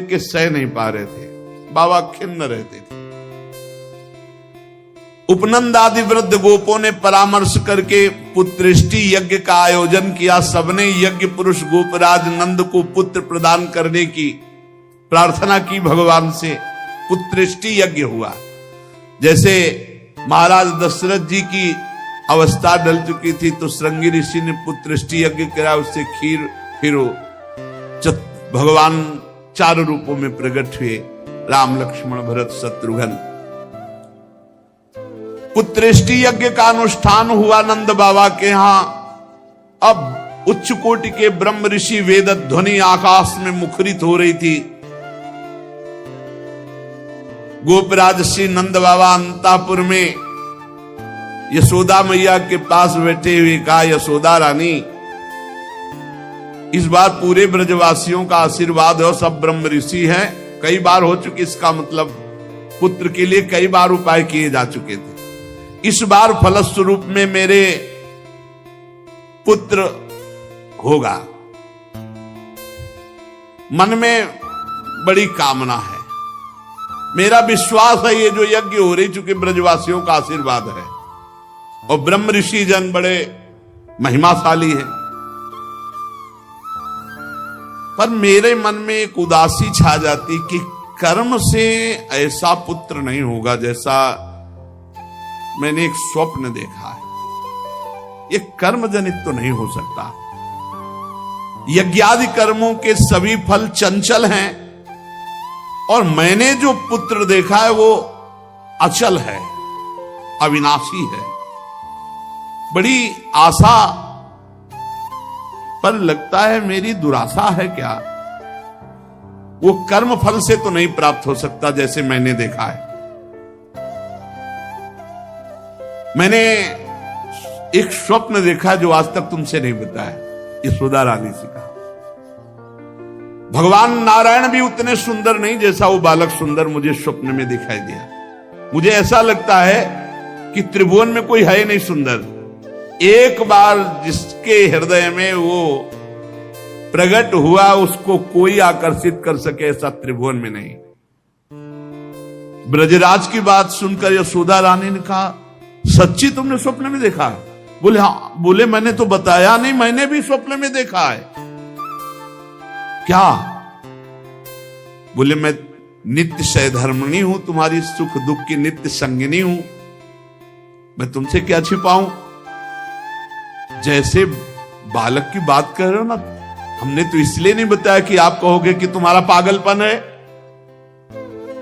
देख के सह नहीं पा रहे थे, बाबा खिन्न रहते थे। उपनंद आदि वृद्ध गोपों ने परामर्श करके पुत्रेष्टि यज्ञ का आयोजन किया। सबने यज्ञ पुरुष गोपराज नंद को पुत्र प्रदान करने की प्रार्थना की भगवान से। पुत्रेष्टि यज्ञ हुआ। जैसे महाराज दशरथ जी की अवस्था डल चुकी थी तो श्रृंगी ऋषि ने पुत्रेष्टि यज्ञ करा, उससे खीर फिर भगवान 4 रूपों में प्रकट हुए, राम लक्ष्मण भरत शत्रुघ्न। पुत्रेष्टि यज्ञ का अनुष्ठान हुआ नंद बाबा के यहां। अब उच्च कोटि के ब्रह्म ऋषि वेद ध्वनि आकाश में मुखरित हो रही थी। गोपराज श्री नंद बाबा अंतापुर में यशोदा मैया के पास बैठे हुए कहा, यशोदा रानी, इस बार पूरे ब्रजवासियों का आशीर्वाद हो, सब ब्रह्म ऋषि हैं, कई बार हो चुकी, इसका मतलब पुत्र के लिए कई बार उपाय किए जा चुके थे। इस बार फलस्वरूप में मेरे पुत्र होगा। मन में बड़ी कामना है, मेरा विश्वास है ये जो यज्ञ हो रही चूंकि ब्रजवासियों का आशीर्वाद है और ब्रह्म ऋषि जन बड़े महिमाशाली हैं, पर मेरे मन में एक उदासी छा जाती कि कर्म से ऐसा पुत्र नहीं होगा जैसा मैंने एक स्वप्न देखा है। ये कर्म जनित तो नहीं हो सकता। यज्ञादि कर्मों के सभी फल चंचल हैं और मैंने जो पुत्र देखा है वो अचल है, अविनाशी है। बड़ी आशा, पर लगता है मेरी दुराशा है क्या? वो कर्म फल से तो नहीं प्राप्त हो सकता जैसे मैंने देखा है। मैंने एक स्वप्न देखा जो आज तक तुमसे नहीं बताया, यशोदा रानी से कहा। भगवान नारायण भी उतने सुंदर नहीं जैसा वो बालक सुंदर मुझे स्वप्न में दिखाई दिया। मुझे ऐसा लगता है कि त्रिभुवन में कोई है नहीं सुंदर। एक बार जिसके हृदय में वो प्रकट हुआ उसको कोई आकर्षित कर सके ऐसा त्रिभुवन में नहीं। ब्रजराज की बात सुनकर यशोदा रानी ने कहा, सच्ची तुमने स्वप्न में देखा है? बोले हाँ। बोले मैंने तो बताया नहीं, मैंने भी स्वप्न में देखा है। क्या? बोले मैं नित्य सहधर्मिणी हूं, तुम्हारी सुख दुख की नित्य संगिनी हूं, मैं तुमसे क्या छिपाऊं। जैसे बालक की बात कर रहे हो ना, हमने तो इसलिए नहीं बताया कि आप कहोगे कि तुम्हारा पागलपन है।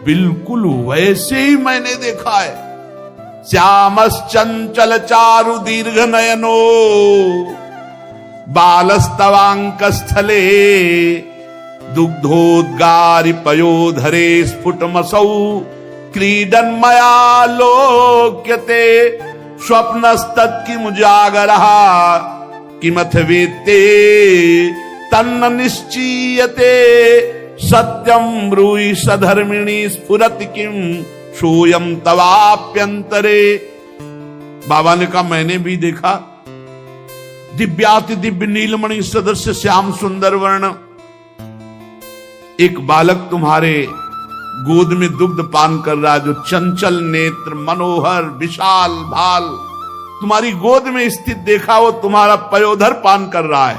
बिल्कुल वैसे ही मैंने देखा है। श्यामश्चंचल चारु दीर्घ नयनो बालस्तवांक स्थले दुग्धोद्गारि पयोधरे स्फुटमसौ क्रीडन मया लोक्यते स्वप्नस्तत्किमुजागरः किमथ वेत्ते तन्न निश्चीयते सत्यं ब्रूहि सधर्मिणी स्फुरति किम सोयम तवाप्यंतरे। बाबा ने कहा मैंने भी देखा। दिव्याति दिव्य नीलमणि सदृश श्याम सुंदर वर्ण एक बालक तुम्हारे गोद में दुग्ध पान कर रहा है, जो चंचल नेत्र मनोहर विशाल भाल तुम्हारी गोद में स्थित देखा, वो तुम्हारा पयोधर पान कर रहा है।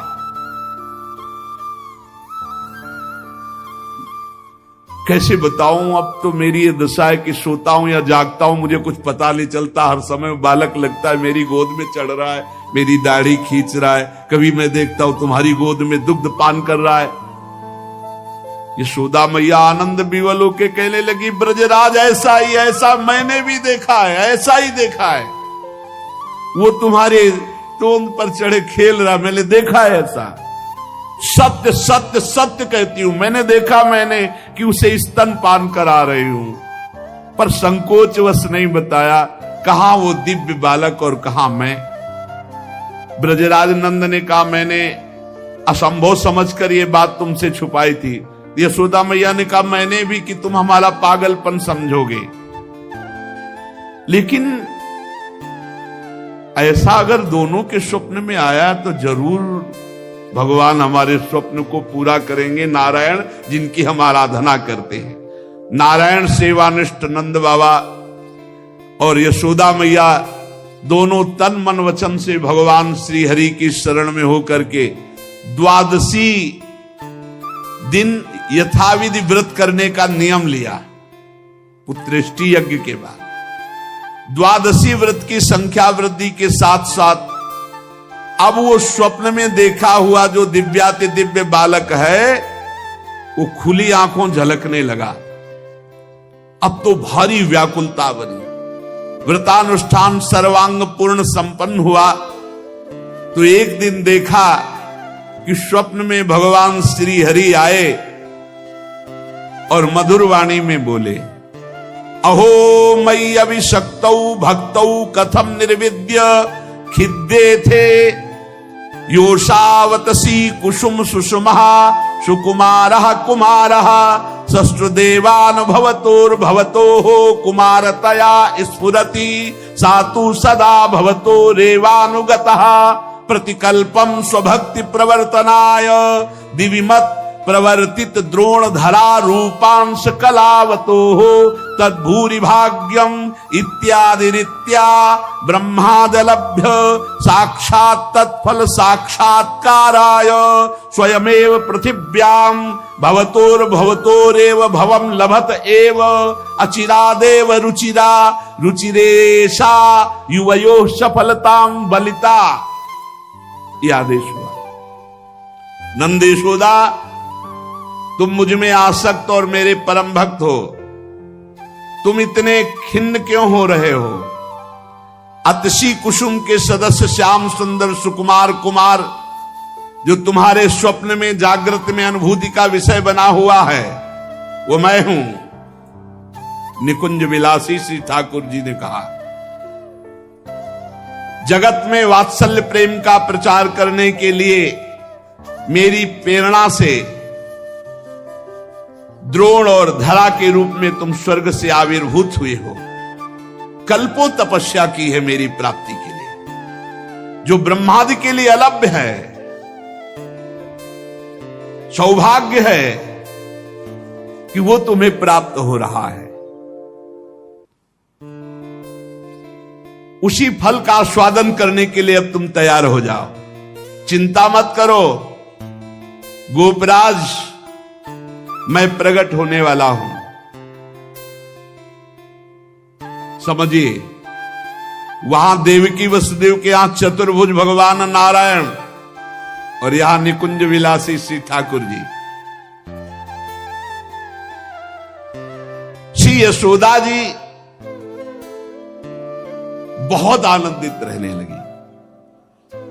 कैसे बताऊं, अब तो मेरी ये दशा है कि सोता हूं या जागता हूं मुझे कुछ पता नहीं चलता। हर समय बालक लगता है मेरी गोद में चढ़ रहा है, मेरी दाढ़ी खींच रहा है। कभी मैं देखता हूं तुम्हारी गोद में दुग्ध पान कर रहा है। यशोदा मैया आनंद विवल के कहने लगी, ब्रजराज ऐसा ही, ऐसा मैंने भी देखा है, ऐसा ही देखा है। वो तुम्हारे तोंद पर चढ़े खेल रहा, मैंने देखा है ऐसा। सत्य सत्य सत्य कहती हूं, मैंने देखा मैंने कि उसे स्तन पान करा रही हूं, पर संकोचवश नहीं बताया कहां वो दिव्य बालक और कहां मैं। ब्रजराज नंद ने कहा मैंने असंभव समझकर ये बात तुमसे छुपाई थी। यशोदा मैया ने कहा मैंने भी कि तुम हमारा पागलपन समझोगे, लेकिन ऐसा अगर दोनों के स्वप्न में आया तो जरूर भगवान हमारे स्वप्न को पूरा करेंगे। नारायण जिनकी हम आराधना करते हैं, नारायण सेवानिष्ठ नंद बाबा और यशोदा मैया दोनों तन मन वचन से भगवान श्री हरि की शरण में होकर के द्वादशी दिन यथाविधि व्रत करने का नियम लिया। पुत्रेष्टि यज्ञ के बाद द्वादशी व्रत की संख्या वृद्धि के साथ साथ अब वो स्वप्न में देखा हुआ जो दिव्याति दिव्य बालक है वो खुली आंखों झलकने लगा। अब तो भारी व्याकुलता बनी। व्रतानुष्ठान सर्वांग पूर्ण संपन्न हुआ तो एक दिन देखा कि स्वप्न में भगवान श्री हरि आए और मधुर वाणी में बोले, अहो मयि अभिषक्तौ भक्तौ कथम निर्विद्य खिद्ये थे योषावतसी कुसुम सुषुमः सुकुमारः कुमारः सष्ट्देवान् भवतोर्भवतोः कुमारतया स्फुरति सातु सदा भवतो रेवानुगतः प्रतिकल्पम स्वभक्ति प्रवर्तनाय दिविमत प्रवर्तित द्रोण धरा रूपांश कलावतो तद्भूरि भाग्यम इत्यादि रीत्या ब्रह्मादलभ्य साक्षात् तत्फल साक्षात्काराय स्वयमेव पृथिव्याम भवतोर्भवतोरेव भवम लभत एव अचिरादेव रुचिरा रुचिरेशा युवयो सफलताम बलिता। यह आदेश हुआ, नंद यशोदा तुम मुझ में आसक्त और मेरे परम भक्त हो, तुम इतने खिन्न क्यों हो रहे हो? अतसी कुसुम के सदस्य श्याम सुंदर सुकुमार कुमार जो तुम्हारे स्वप्न में जागृत में अनुभूति का विषय बना हुआ है वो मैं हूं। निकुंज विलासी श्री ठाकुर जी ने कहा, जगत में वात्सल्य प्रेम का प्रचार करने के लिए मेरी प्रेरणा से द्रोण और धरा के रूप में तुम स्वर्ग से आविर्भूत हुए हो। कल्पों तपस्या की है मेरी प्राप्ति के लिए, जो ब्रह्मादि के लिए अलभ्य है। सौभाग्य है कि वो तुम्हें प्राप्त हो रहा है। उसी फल का आस्वादन करने के लिए अब तुम तैयार हो जाओ। चिंता मत करो, गोपराज मैं प्रकट होने वाला हूं। समझिए, वहां देवकी वसुदेव के यहां चतुर्भुज भगवान नारायण और यहां निकुंज विलासी श्री ठाकुर जी। श्री यशोदा जी बहुत आनंदित रहने लगी।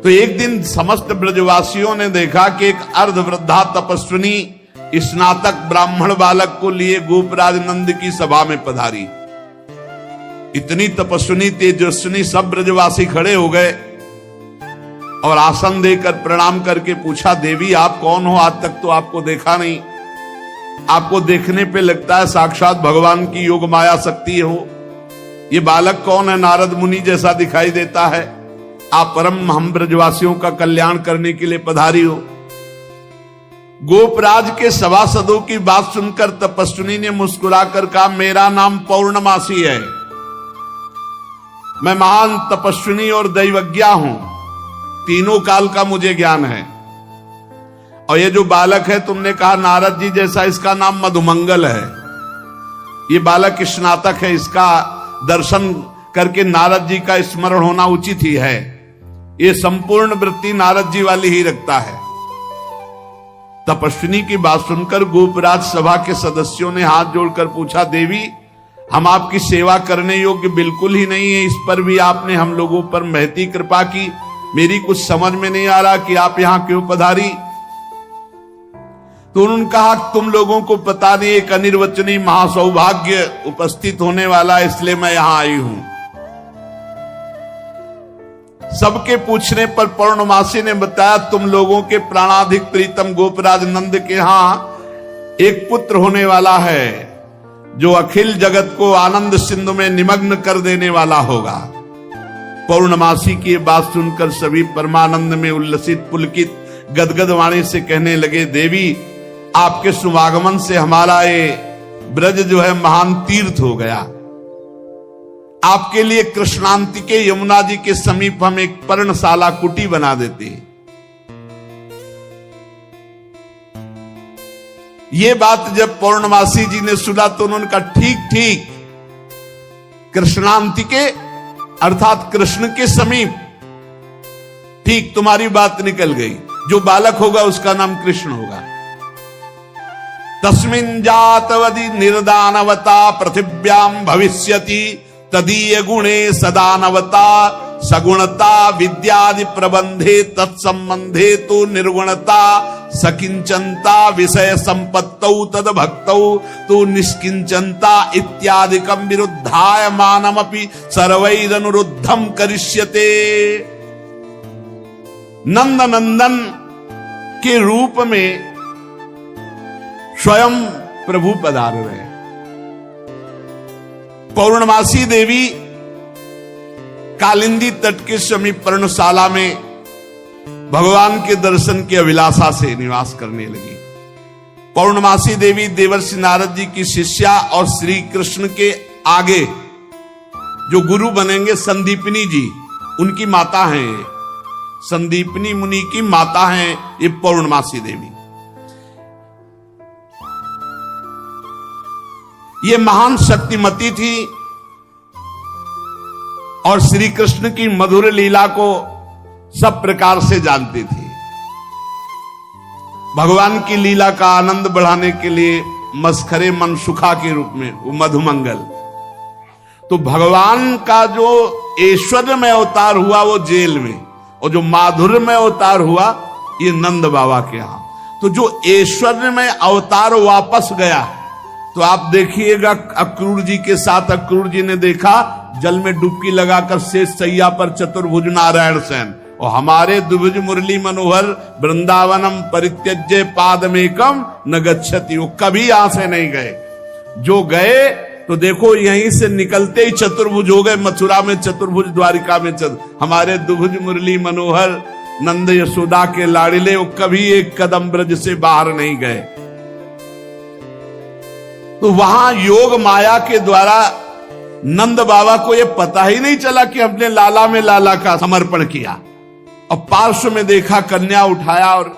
तो एक दिन समस्त ब्रजवासियों ने देखा कि एक अर्धवृद्धा तपस्विनी स्नातक ब्राह्मण बालक को लिए गोपराज नंद की सभा में पधारी। इतनी तपस्विनी तेजस्विनी सब ब्रजवासी खड़े हो गए और आसन देकर प्रणाम करके पूछा, देवी आप कौन हो? आज तक तो आपको देखा नहीं। आपको देखने पे लगता है साक्षात भगवान की योग माया शक्ति हो। ये बालक कौन है? नारद मुनि जैसा दिखाई देता है। आप परम हम ब्रजवासियों का कल्याण करने के लिए पधारी हो। गोपराज के सभासदों की बात सुनकर तपस्विनी ने मुस्कुराकर कहा, मेरा नाम पौर्णमासी है, मैं महान तपस्विनी और दैवज्ञा हूं, तीनों काल का मुझे ज्ञान है। और ये जो बालक है तुमने कहा नारद जी जैसा, इसका नाम मधुमंगल है। ये बालक स्नातक है, इसका दर्शन करके नारद जी का स्मरण होना उचित ही है। ये संपूर्ण वृत्ति नारद जी वाली ही रखता है। तपस्विनी की बात सुनकर गोपराज सभा के सदस्यों ने हाथ जोड़कर पूछा, देवी हम आपकी सेवा करने योग्य बिल्कुल ही नहीं है, इस पर भी आपने हम लोगों पर महती कृपा की। मेरी कुछ समझ में नहीं आ रहा कि आप यहां क्यों पधारी। तो उन्होंने कहा, तुम लोगों को पता नहीं, एक अनिर्वचनीय महासौभाग्य उपस्थित होने वाला, इसलिए मैं यहां आई हूं। सबके पूछने पर पौर्णमासी ने बताया, तुम लोगों के प्राणाधिक प्रीतम गोपराज नंद के यहां एक पुत्र होने वाला है जो अखिल जगत को आनंद सिंधु में निमग्न कर देने वाला होगा। पौर्णमासी की बात सुनकर सभी परमानंद में उल्लसित पुलकित गदगद वाणी से कहने लगे, देवी आपके शुभागमन से हमारा ये ब्रज जो है महान तीर्थ हो गया। आपके लिए कृष्णांतिके यमुना जी के समीप हम एक पर्णशाला कुटी बना देते हैं। ये बात जब पौर्णमासी जी ने सुना तो उन्होंने कहा, ठीक ठीक, कृष्णांतिके अर्थात कृष्ण के समीप, ठीक तुम्हारी बात निकल गई। जो बालक होगा उसका नाम कृष्ण होगा। तस्मिन् जातवदि निर्दानवता पृथिव्याम भविष्यति तदीय गुणे सदानवता सगुणता विद्यादि प्रबंधे तत्संबंधे तो निर्गुणता सकिंचनता विषय संपत्तौ तद भक्तौ तो निष्किंचनता इत्यादिकम विरुद्धाय मानमपि सर्वैरनुरुद्धम करिष्यते। नंद नंदन के रूप में स्वयं प्रभु पधार रहे। पौर्णमासी देवी कालिंदी तट के समीप पर्णशाला में भगवान के दर्शन की अभिलाषा से निवास करने लगी। पौर्णमासी देवी देवर्षि नारद जी की शिष्या और श्री कृष्ण के आगे जो गुरु बनेंगे संदीपनी जी, उनकी माता हैं। संदीपनी मुनि की माता हैं ये पौर्णमासी देवी। ये महान शक्तिमती थी और श्री कृष्ण की मधुर लीला को सब प्रकार से जानती थी। भगवान की लीला का आनंद बढ़ाने के लिए मस्खरे मनसुखा के रूप में वो मधुमंगल, तो भगवान का जो ऐश्वर्य में अवतार हुआ वो जेल में, और जो माधुर्य में अवतार हुआ ये नंद बाबा के यहां। तो जो ऐश्वर्य में अवतार वापस गया, तो आप देखिएगा अक्रूर जी के साथ अक्रूर जी ने देखा जल में डुबकी लगाकर शेष सैया पर चतुर्भुज नारायण सेन, और हमारे द्विभुज मुरली मनोहर वृंदावनम परित्यज्य पादमेकम न गच्छति, वो कभी यहां से नहीं गए। जो गए तो देखो यहीं से निकलते ही चतुर्भुज हो गए। मथुरा में चतुर्भुज, द्वारिका में हमारे द्विभुज मुरली मनोहर नंद यशोदा के लाड़िले, वो कभी एक कदम ब्रज से बाहर नहीं गए। तो वहां योग माया के द्वारा नंद बाबा को यह पता ही नहीं चला कि हमने लाला में लाला का समर्पण किया, और पार्श्व में देखा, कन्या उठाया और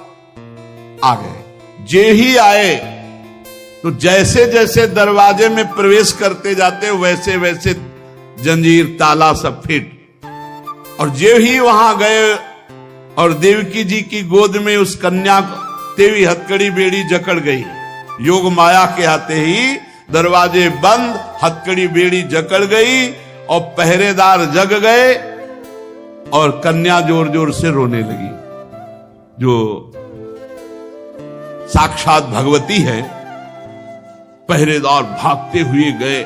आ गए। जे ही आए तो जैसे जैसे दरवाजे में प्रवेश करते जाते वैसे वैसे जंजीर ताला सब फिट, और जे ही वहां गए और देवकी जी की गोद में उस कन्या तेवी हथकड़ी बेड़ी जकड़ गई। योग माया के आते ही दरवाजे बंद, हथकड़ी बेड़ी जकड़ गई और पहरेदार जग गए, और कन्या जोर जोर से रोने लगी। जो साक्षात भगवती है। पहरेदार भागते हुए गए,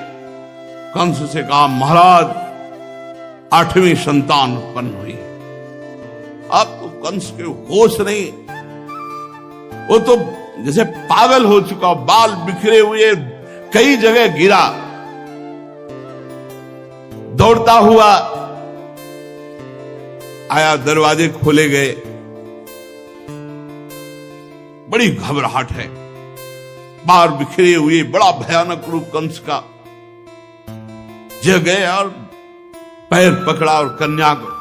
कंस से कहा, महाराज 8वीं संतान उत्पन्न हुई। अब तो कंस के होश नहीं, वो तो जैसे पागल हो चुका, बाल बिखरे हुए, कई जगह गिरा, दौड़ता हुआ आया, दरवाजे खोले गए। बड़ी घबराहट है, बाल बिखरे हुए, बड़ा भयानक रूप कंस का। जग गए और पैर पकड़ा और कन्या को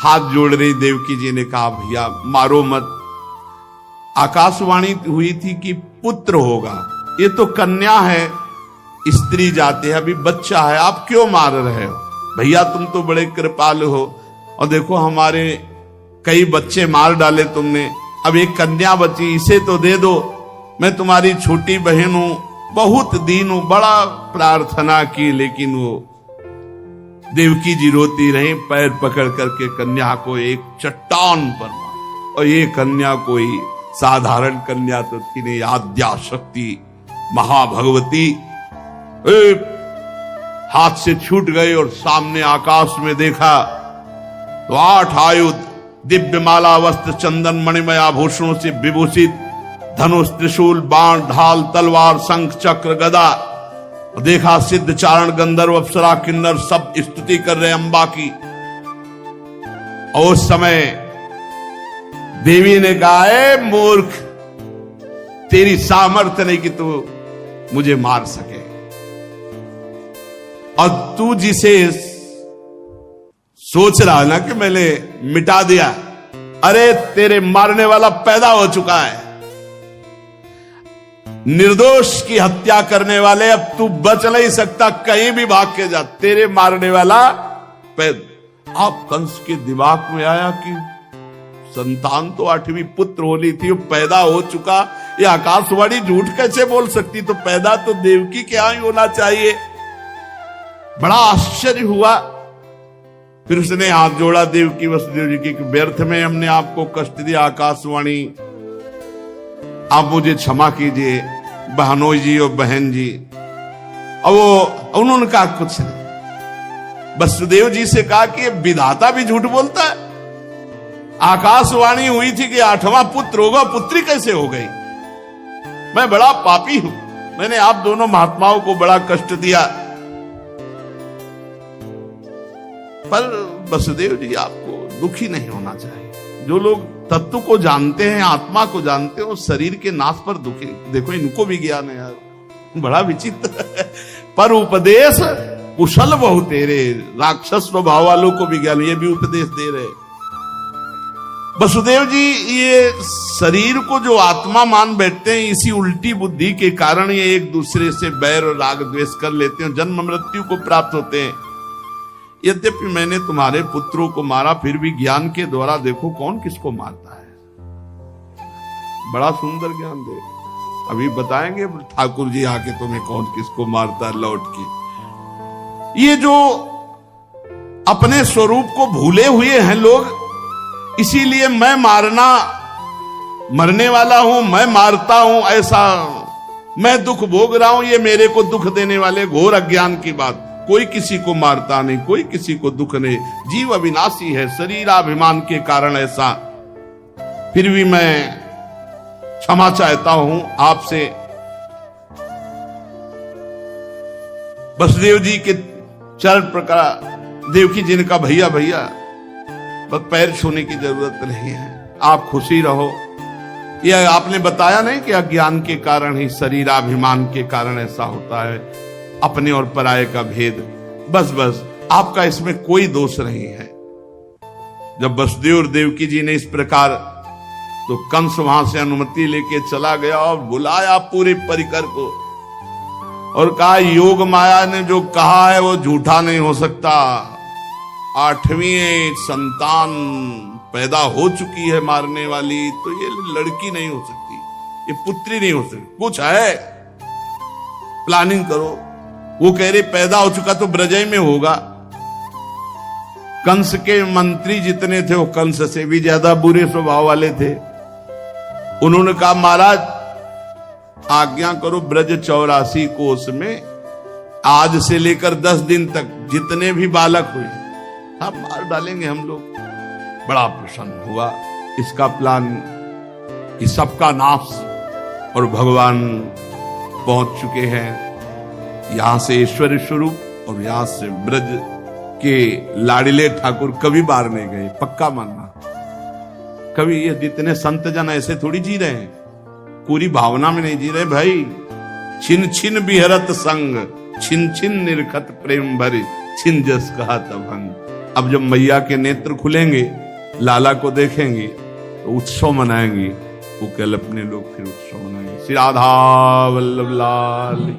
हाथ जोड़ रही। देवकी जी ने कहा, भैया मारो मत, आकाशवाणी हुई थी कि पुत्र होगा, ये तो कन्या है, स्त्री जाति है, अभी बच्चा है, आप क्यों मार रहे हो? भैया तुम तो बड़े कृपालु हो, और देखो हमारे कई बच्चे मार डाले तुमने, अब एक कन्या बची, इसे तो दे दो, मैं तुम्हारी छोटी बहन हूं, बहुत दीन हूं। बड़ा प्रार्थना की, लेकिन वो देवकी जी रोती रही, पैर पकड़ करके कन्या को एक चट्टान पर मारा। और ये कन्या कोई साधारण कन्या तो थी नहीं, आद्या शक्ति महाभगवती। हाथ से छूट गई और सामने आकाश में देखा तो 8 आयुध, दिव्य माला वस्त्र चंदन मणिमय आभूषणों से विभूषित, धनुष त्रिशूल बाण ढाल तलवार शंख चक्र गदा। देखा सिद्ध चारण गंधर्व अप्सरा किन्नर सब स्तुति कर रहे अंबा की। और उस समय देवी ने कहा है मूर्ख, तेरी सामर्थ्य नहीं कि तू मुझे मार सके, और तू जिसे सोच रहा है ना कि मैंने मिटा दिया, अरे तेरे मारने वाला पैदा हो चुका है। निर्दोष की हत्या करने वाले, अब तू बच नहीं सकता, कहीं भी भाग के जा, तेरे मारने वाला पैदा। अब कंस के दिमाग में आया कि संतान तो 8वीं पुत्र होनी थी, वो पैदा हो चुका, ये आकाशवाणी झूठ कैसे बोल सकती, तो पैदा तो देवकी के यहां ही होना चाहिए। बड़ा आश्चर्य हुआ। फिर उसने हाथ जोड़ा देवकी वसुदेव जी की, व्यर्थ में हमने आपको कष्ट दिया आकाशवाणी, आप मुझे क्षमा कीजिए बहनोई जी और बहन जी। अब वो उन्होंने कहा कुछ नहीं, वसुदेव जी से कहा कि विधाता भी झूठ बोलता है, आकाशवाणी हुई थी कि 8वां पुत्र होगा, पुत्री कैसे हो गई, मैं बड़ा पापी हूं, मैंने आप दोनों महात्माओं को बड़ा कष्ट दिया। पर वसुदेव जी आपको दुखी नहीं होना चाहिए, जो लोग तत्व को जानते हैं, आत्मा को जानते हैं, वो शरीर के नाश पर दुखी। देखो इनको भी ज्ञान है यार, बड़ा विचित्र है। पर उपदेश कुशल बहु तेरे, राक्षस स्वभाव वालों को भी ज्ञान, ये भी उपदेश दे रहे। वसुदेव जी ये शरीर को जो आत्मा मान बैठते हैं, इसी उल्टी बुद्धि के कारण ये एक दूसरे से बैर और राग द्वेष कर लेते हैं, जन्म मृत्यु को प्राप्त होते हैं। यद्यपि मैंने तुम्हारे पुत्रों को मारा, फिर भी ज्ञान के द्वारा देखो कौन किसको मारता है। बड़ा सुंदर ज्ञान दे, अभी बताएंगे ठाकुर जी आके तुम्हें कौन किसको मारता है लौट के। ये जो अपने स्वरूप को भूले हुए हैं लोग, इसीलिए मैं मरने वाला हूं, मैं मारता हूं, ऐसा मैं दुख भोग रहा हूं, ये मेरे को दुख देने वाले घोर अज्ञान की बात। कोई किसी को मारता नहीं, कोई किसी को दुख नहीं, जीव अविनाशी है, शरीराभिमान के कारण ऐसा। फिर भी मैं क्षमा चाहता हूं आपसे। वसुदेव जी के चरण प्रकार देवकी जी का भैया भैया, बस पैर छूने की जरूरत नहीं है, आप खुशी रहो। यह आपने बताया नहीं कि अज्ञान के कारण ही, शरीराभिमान के कारण ऐसा होता है, अपने और पराये का भेद। बस बस आपका इसमें कोई दोष नहीं है। जब वसुदेव और देवकी जी ने इस प्रकार, तो कंस वहां से अनुमति लेके चला गया और बुलाया पूरे परिकर को और कहा योग माया ने जो कहा है वो झूठा नहीं हो सकता। 8वीं संतान पैदा हो चुकी है मारने वाली, तो ये लड़की नहीं हो सकती, ये पुत्री नहीं हो सकती, कुछ है, प्लानिंग करो। वो कह रहे पैदा हो चुका तो ब्रजय में होगा। कंस के मंत्री जितने थे वो कंस से भी ज्यादा बुरे स्वभाव वाले थे। उन्होंने कहा महाराज आज्ञा करो, ब्रज 84 कोस में आज से लेकर 10 दिन तक जितने भी बालक हुए सब मार डालेंगे हम लोग। बड़ा प्रसन्न हुआ इसका प्लान कि सबका नाश, और भगवान पहुंच चुके हैं यहां से ऐश्वर्य स्वरूप, और यहां से ब्रज के लाडिले ठाकुर कभी बाहर नहीं गए, पक्का मानना। कभी ये जितने संत जन ऐसे थोड़ी जी रहे हैं, पूरी भावना में नहीं जी रहे भाई। छिन छिन बिहरत संग, छिन छिन निरखत प्रेम भरी, छिन जस कहा तभंग। अब जब मैया के नेत्र खुलेंगे, लाला को देखेंगे तो उत्सव मनाएंगे, वो कल अपने लोग फिर उत्सव मनाएंगे। श्री राधा वल्लभ लाल।